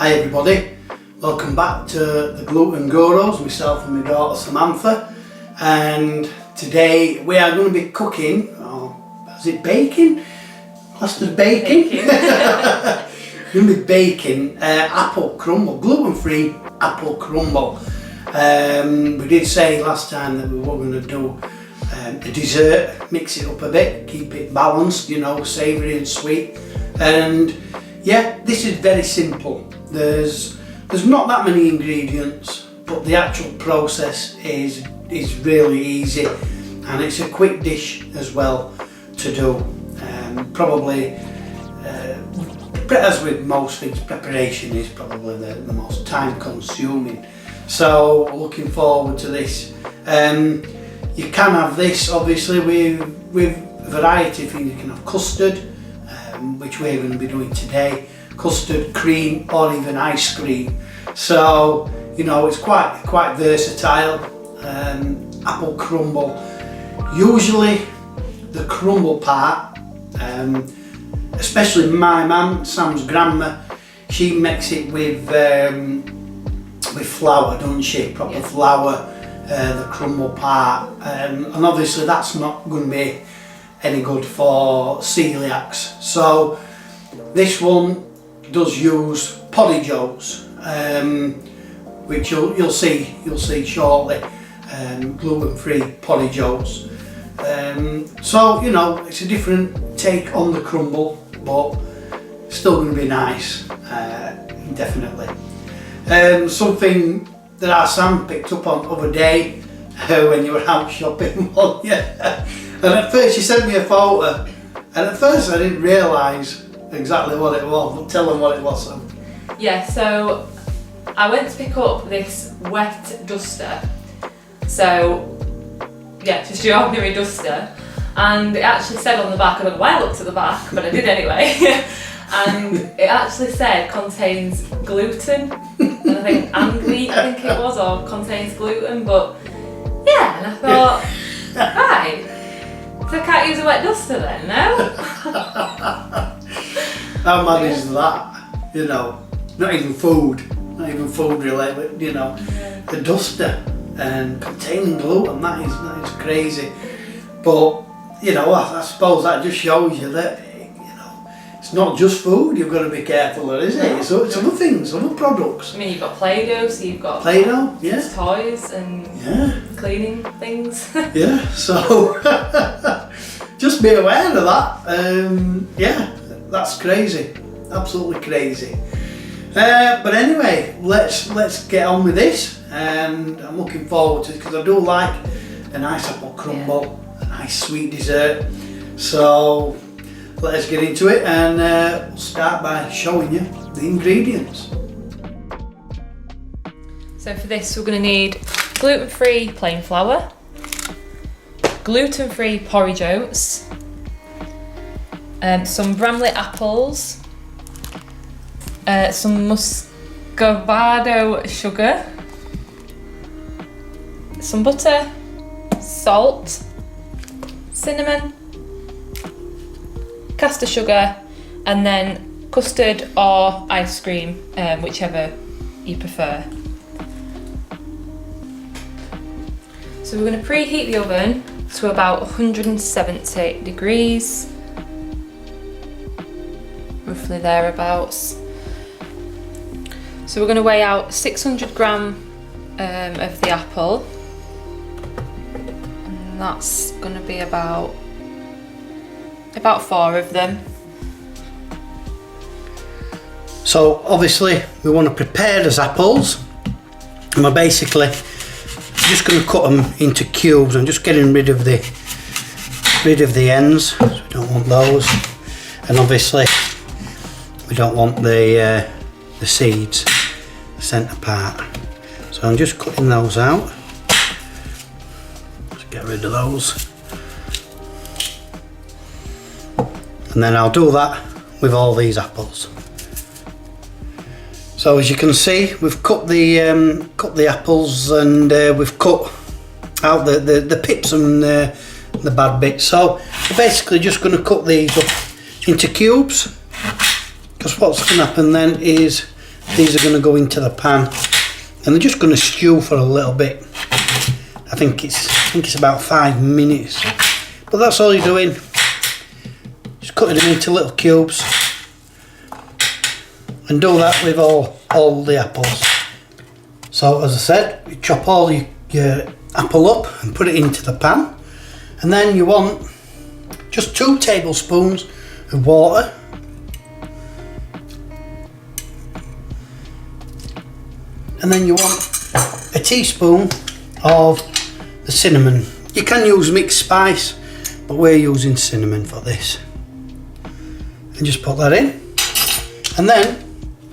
Hi everybody, welcome back to the Gluten Gurus, myself and my daughter Samantha, and today we are going to be cooking, is it baking? Classed as baking? We're going to be baking apple crumble, gluten-free apple crumble. We did say last time that we were going to do a dessert, mix it up a bit, keep it balanced, you know, savoury and sweet. And yeah, this is very simple. There's not that many ingredients, but the actual process is really easy, and it's a quick dish as well to do. Probably, as with most things, preparation is probably the most time consuming. So looking forward to this. You can have this obviously with a variety of things. You can have custard, which we're going to be doing today, custard, cream, or even ice cream. So you know, it's quite versatile. Apple crumble. Usually the crumble part, especially my mum, Sam's grandma, she makes it with flour, doesn't she? Proper flour, the crumble part, and obviously that's not going to be any good for coeliacs. So this one does use porridge oats, which you'll see shortly. Gluten-free porridge oats. So you know, it's a different take on the crumble, but still going to be nice, definitely. Something that our Sam picked up on the other day when you were out shopping, yeah. And at first she sent me a photo, and at first I didn't realise exactly what it was. But tell them what it was, Sam. Yeah, so I went to pick up this wet duster. So yeah, just your ordinary duster, and it actually said on the back, I don't know why I looked at the back, but I did anyway, and it actually said contains gluten, and I think wheat, I think it was, or contains gluten, but yeah, and I thought, right, so I can't use a wet duster then, no? How mad is that? You know, not even food related, you know, the duster. And containing gluten, that is crazy. But you know, I suppose that just shows you that, you know, it's not just food you've got to be careful of, is it? So it's other things, other products. I mean, you've got Play-Doh, so you've got Play-Doh, yeah, toys and cleaning things. Yeah, so just be aware of that. Yeah, that's crazy, absolutely crazy. But anyway, let's get on with this, and I'm looking forward to it because I do like a nice apple crumble, a nice sweet dessert. So let's get into it, and we'll start by showing you the ingredients. So for this we're going to need gluten-free plain flour, gluten-free porridge oats, some Bramley apples, some muscovado sugar, some butter, salt, cinnamon, caster sugar, and then custard or ice cream, whichever you prefer. So we're going to preheat the oven to about 170 degrees, roughly thereabouts. So we're going to weigh out 600 gram of the apple, and that's going to be about 4 of them. So obviously we want to prepare those apples, and we're basically just going to cut them into cubes. I'm just getting rid of the ends, so we don't want those, and obviously we don't want the seeds, the centre part. So I'm just cutting those out. Let's get rid of those, and then I'll do that with all these apples. So as you can see, we've cut the apples, and we've cut out the pips and the bad bits. So we're basically just going to cut these up into cubes, because what's going to happen then is these are going to go into the pan and they're just going to stew for a little bit. I think it's about 5 minutes, but that's all you're doing. Just cutting them into little cubes, and do that with all the apples. So as I said, you chop all your apple up and put it into the pan, and then you want just 2 tablespoons of water, and then you want a teaspoon of the cinnamon. You can use mixed spice, but we're using cinnamon for this. And just put that in, and then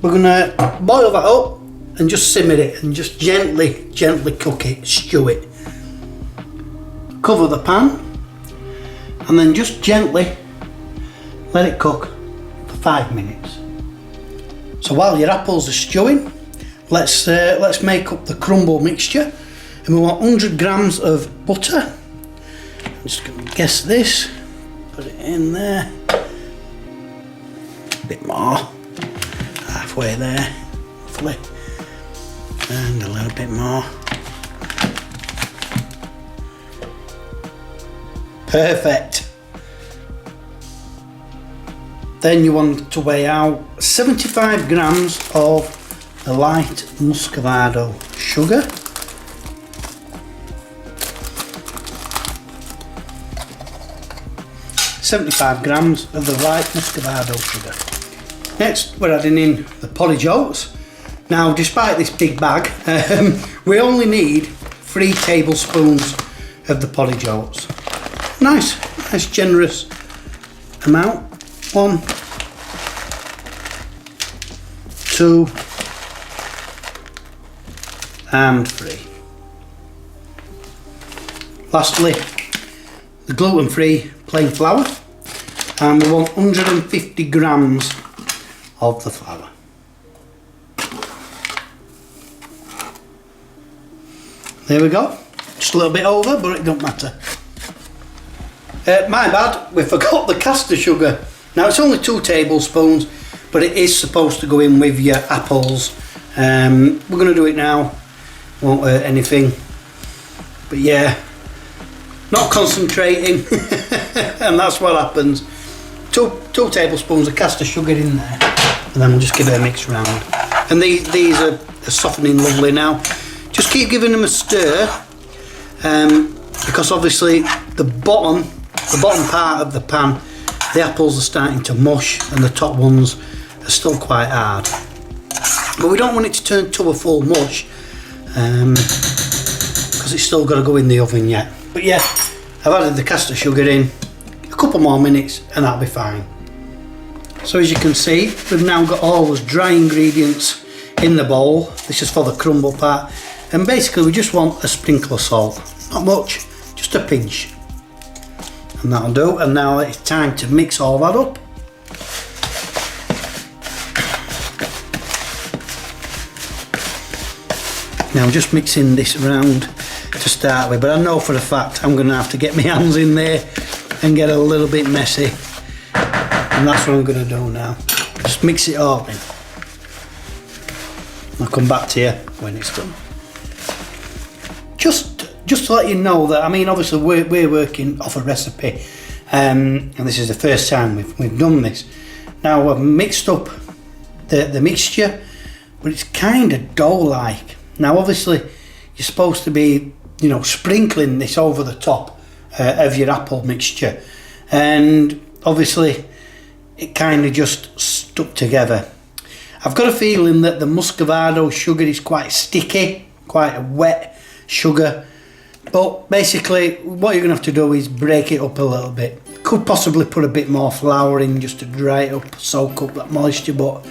we're going to boil that up and just simmer it and just gently cook it, stew it. Cover the pan and then just gently let it cook for 5 minutes. So while your apples are stewing, let's make up the crumble mixture, and we want 100 grams of butter. I'm just going to guess this, put it in there, a bit more, halfway there, hopefully, and a little bit more. Perfect. Then you want to weigh out 75 grams of the light muscovado sugar. $75 grams of the light muscovado sugar. Next, we're adding in the porridge oats. Now, despite this big bag, we only need 3 tablespoons of the porridge oats. Nice generous amount. 1, 2, and 3. Lastly, the gluten-free plain flour, and we want 150 grams of the flour. There we go. Just a little bit over, but it don't matter. My bad, we forgot the caster sugar. Now it's only 2 tablespoons, but it is supposed to go in with your apples. We're going to do it now, won't hurt anything. But yeah, not concentrating, and that's what happens. 2 tablespoons of caster sugar in there, and then we'll just give it a mix round. And these are softening lovely now. Just keep giving them a stir, because obviously the bottom part of the pan, the apples are starting to mush, and the top ones are still quite hard. But we don't want it to turn to a full mush, because it's still got to go in the oven yet. But yeah, I've added the caster sugar in, a couple more minutes and that'll be fine. So as you can see, we've now got all those dry ingredients in the bowl. This is for the crumble part, and basically we just want a sprinkle of salt. Not much, just a pinch. And that'll do. And now it's time to mix all that up. Now I'm just mixing this around to start with, but I know for a fact I'm going to have to get my hands in there and get a little bit messy, and that's what I'm going to do now. Just mix it all in. I'll come back to you when it's done. Just to let you know that, I mean, obviously we're working off a recipe, and this is the first time we've done this. Now I've mixed up the mixture, but it's kind of dough-like. Now obviously you're supposed to be, you know, sprinkling this over the top of your apple mixture, and obviously it kind of just stuck together. I've got a feeling that the muscovado sugar is quite sticky, quite a wet sugar, but basically what you're going to have to do is break it up a little bit. Could possibly put a bit more flour in just to dry it up, soak up that moisture, but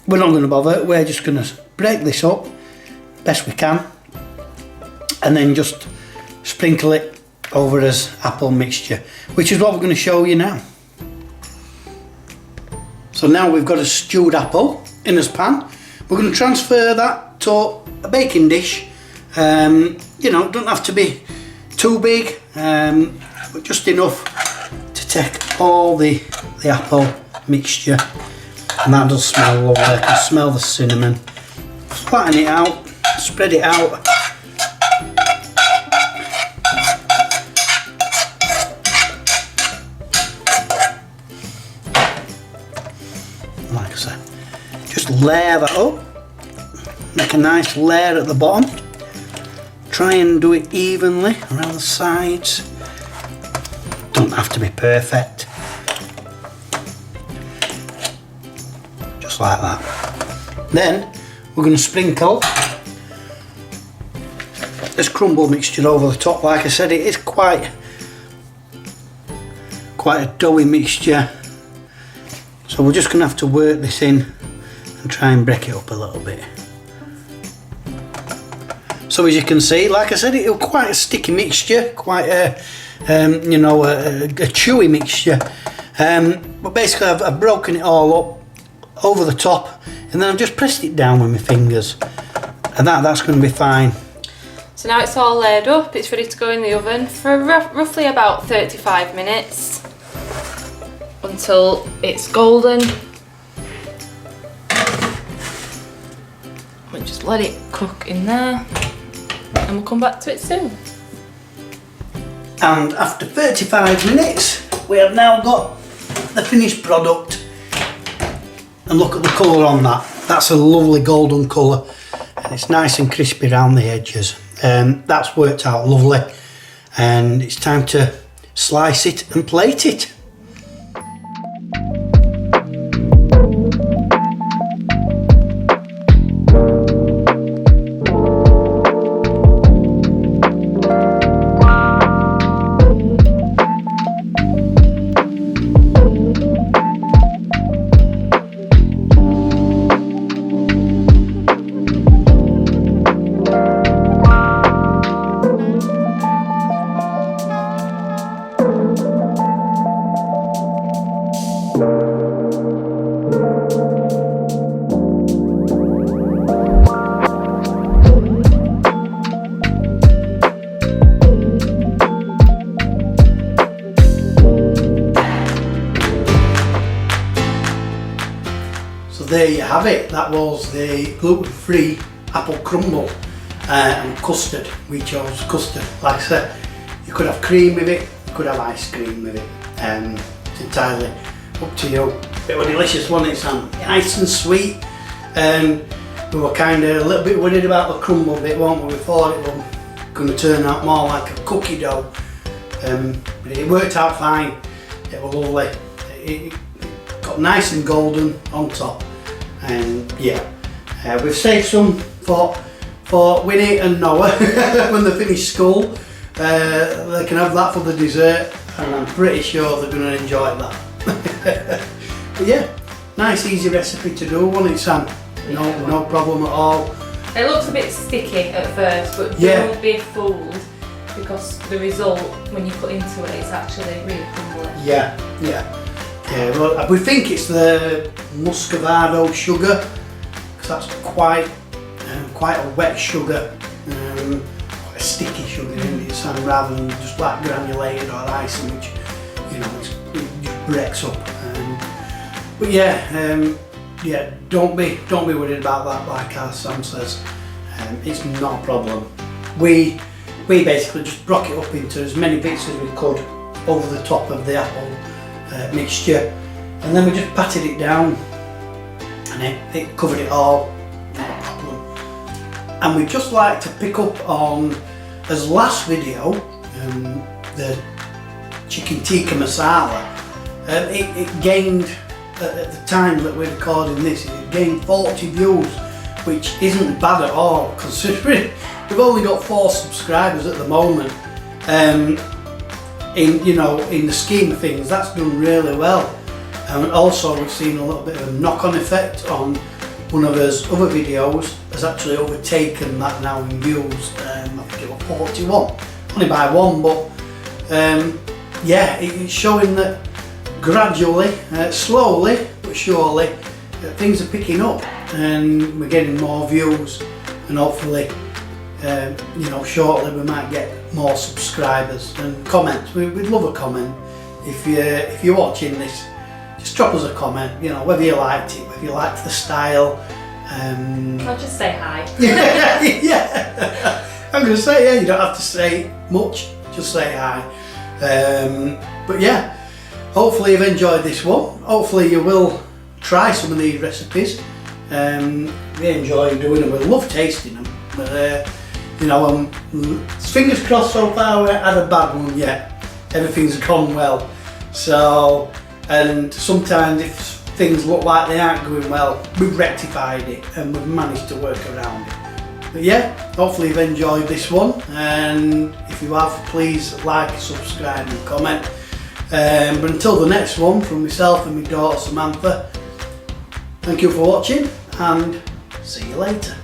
we're not going to bother. We're just going to break this up best we can, and then just sprinkle it over as apple mixture, which is what we're going to show you now. So now we've got a stewed apple in this pan. We're going to transfer that to a baking dish. You know, it doesn't have to be too big, but just enough to take all the apple mixture And that does smell lovely. I can smell the cinnamon. Flatten it out, spread it out. Like I said, just layer that up. Make a nice layer at the bottom. Try and do it evenly around the sides. Don't have to be perfect. Just like that. Then we're going to sprinkle this crumble mixture over the top. Like I said, it is quite a doughy mixture. So we're just going to have to work this in and try and break it up a little bit. So as you can see, like I said, it was quite a sticky mixture, quite a chewy mixture. But basically I've broken it all up over the top, and then I've just pressed it down with my fingers, and that's going to be fine. So now it's all layered up, it's ready to go in the oven for roughly about 35 minutes until it's golden. We'll just let it cook in there and we'll come back to it soon. And after 35 minutes we have now got the finished product, and look at the colour on that. That's a lovely golden colour, and it's nice and crispy around the edges. That's worked out lovely, and it's time to slice it and plate it. There you have it. That was the gluten-free apple crumble and custard. We chose custard. Like I said, you could have cream with it, you could have ice cream with it. It's entirely up to you. It was delicious, wasn't it, Sam? Nice and sweet. We were kind of a little bit worried about the crumble bit, weren't we? We thought it was going to turn out more like a cookie dough. But it worked out fine. It was lovely. It got nice and golden on top. And yeah, we've saved some for Winnie and Noah when they finish school. They can have that for the dessert, and I'm pretty sure they're going to enjoy that. But yeah, nice easy recipe to do, wasn't it, Sam? No problem at all. It looks a bit sticky at first, but don't be fooled, because the result when you put into it is actually really crumbly. Yeah, well, we think it's the muscovado sugar, because that's quite a wet sugar, quite a sticky sugar, isn't it, Sam, rather than just like granulated or icing, which it just breaks up. But yeah, don't be worried about that. Like our Sam says, it's not a problem. We basically just broke it up into as many bits as we could over the top of the apple mixture, and then we just patted it down, and it covered it all, not a problem. And we'd just like to pick up on, as last video, the chicken tikka masala, it gained, at the time that we're recording this, it gained 40 views, which isn't bad at all, considering we've only got 4 subscribers at the moment. In the scheme of things, that's done really well. And also we've seen a little bit of a knock-on effect on one of his other videos has actually overtaken that now in views. I think it was 41, only by 1, but yeah, it's showing that gradually, slowly but surely, things are picking up, and we're getting more views, and hopefully shortly we might get more subscribers and comments. We'd love a comment if you're watching this just drop us a comment, you know, whether you liked it, whether you liked the style. I'll just say hi. Yeah. I'm going to say, yeah, you don't have to say much, just say hi. But yeah, hopefully you've enjoyed this one. Hopefully you will try some of these recipes. We enjoy doing them, we love tasting them. But you know, fingers crossed so far we haven't had a bad one yet. Everything's gone well. So, and sometimes if things look like they aren't going well, we've rectified it and we've managed to work around it. But yeah, hopefully you've enjoyed this one, and if you have, please like, subscribe and comment. But until the next one, from myself and my daughter Samantha, thank you for watching and see you later.